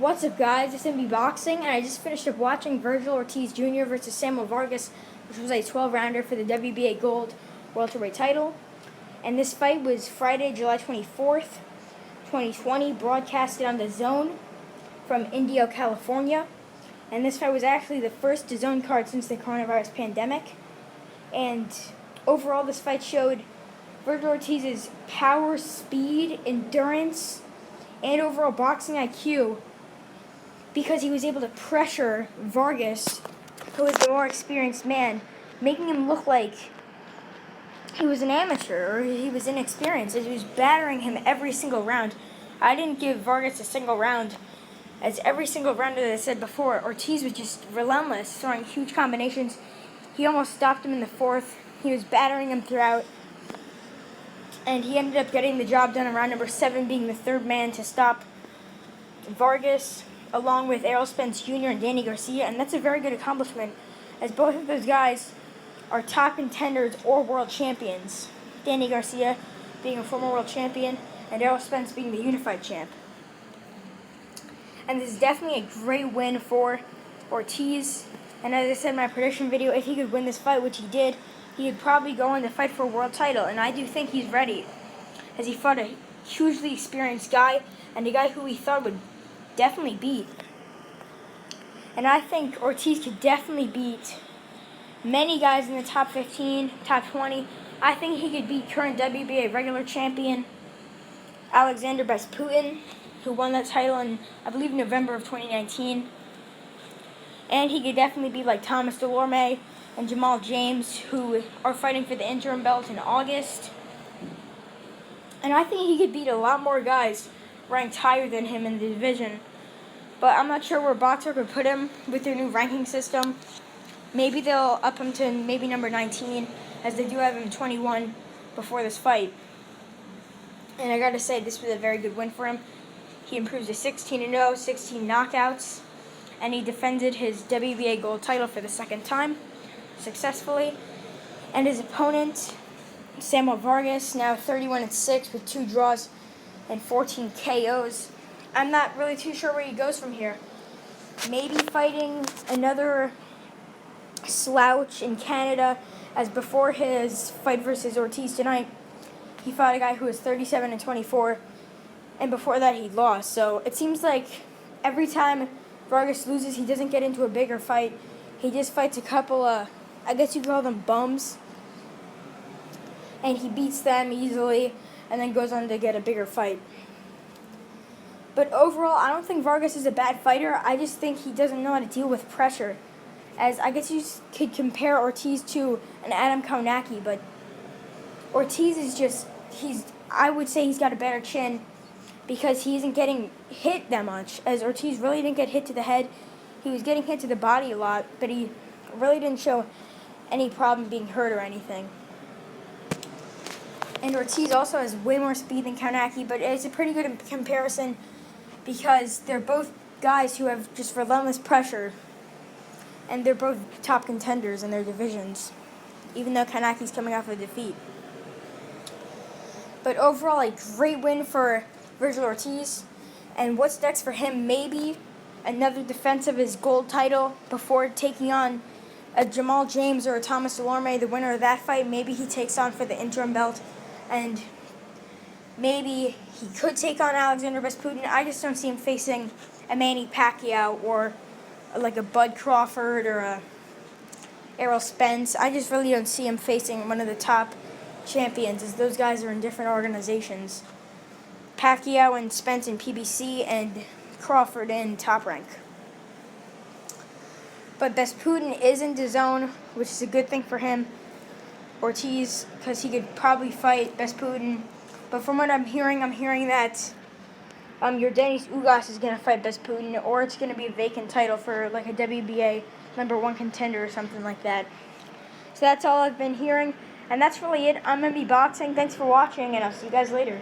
What's up, guys? It's MB Boxing, and I just finished up watching Vergil Ortiz Jr. versus Samuel Vargas, which was a 12-rounder for the WBA Gold Welterweight title. And this fight was Friday, July 24th, 2020, broadcasted on DAZN from Indio, California. And this fight was actually the first DAZN card since the coronavirus pandemic. And overall, this fight showed Vergil Ortiz's power, speed, endurance, and overall boxing IQ, because he was able to pressure Vargas, who was the more experienced man, making him look like he was an amateur or he was inexperienced, as he was battering him every single round. I didn't give Vargas a single round, as every single round, as I said before, Ortiz was just relentless, throwing huge combinations. He almost stopped him in the fourth. He was battering him throughout, and he ended up getting the job done in round number 7, being the third man to stop Vargas, along with Errol Spence Jr. and Danny Garcia, and that's a very good accomplishment, as both of those guys are top contenders or world champions. Danny Garcia being a former world champion, and Errol Spence being the unified champ. And this is definitely a great win for Ortiz, and as I said in my prediction video, if he could win this fight, which he did, he would probably go on to fight for a world title, and I do think he's ready, as he fought a hugely experienced guy, and a guy who he thought would definitely beat. And I think Ortiz could definitely beat many guys in the top 15, top 20. I think he could beat current WBA regular champion Alexander Besputin, who won that title in, I believe, November of 2019. And he could definitely beat like Thomas Delorme and Jamal James, who are fighting for the interim belt in August. And I think he could beat a lot more guys ranked higher than him in the division. But I'm not sure where Boxer could put him with their new ranking system. Maybe they'll up him to maybe number 19, as they do have him 21 before this fight. And I gotta say, this was a very good win for him. He improves to 16-0, 16 knockouts, and he defended his WBA gold title for the second time successfully. And his opponent, Samuel Vargas, now 31-6 with 2 draws and 14 KOs. I'm not really too sure where he goes from here. Maybe fighting another slouch in Canada, as before his fight versus Ortiz tonight, he fought a guy who was 37-24, and before that he lost. So it seems like every time Vargas loses, he doesn't get into a bigger fight. He just fights a couple of, I guess you could call them bums, and he beats them easily, and then goes on to get a bigger fight. But overall, I don't think Vargas is a bad fighter. I just think he doesn't know how to deal with pressure. As I guess you could compare Ortiz to an Adam Kownacki, but Ortiz is just, I would say he's got a better chin, because he isn't getting hit that much, as Ortiz really didn't get hit to the head. He was getting hit to the body a lot, but he really didn't show any problem being hurt or anything. And Ortiz also has way more speed than Kownacki, but it's a pretty good comparison, because they're both guys who have just relentless pressure, and they're both top contenders in their divisions, even though Kownacki's coming off a defeat. But overall, a great win for Vergil Ortiz. And what's next for him? Maybe another defense of his gold title before taking on a Jamal James or a Thomas Delorme, the winner of that fight. Maybe he takes on for the interim belt, and maybe he could take on Alexander Besputin. I just don't see him facing a Manny Pacquiao or like a Bud Crawford or a Errol Spence. I just really don't see him facing one of the top champions, as those guys are in different organizations. Pacquiao and Spence in PBC, and Crawford in Top Rank. But Besputin is in DAZN, which is a good thing for him. Ortiz, because he could probably fight Besputin. But from what I'm hearing that Yordenis Ugas is going to fight Besputin, or it's going to be a vacant title for like a WBA #1 contender or something like that. So that's all I've been hearing, and that's really it. I'm MB Boxing. Thanks for watching, and I'll see you guys later.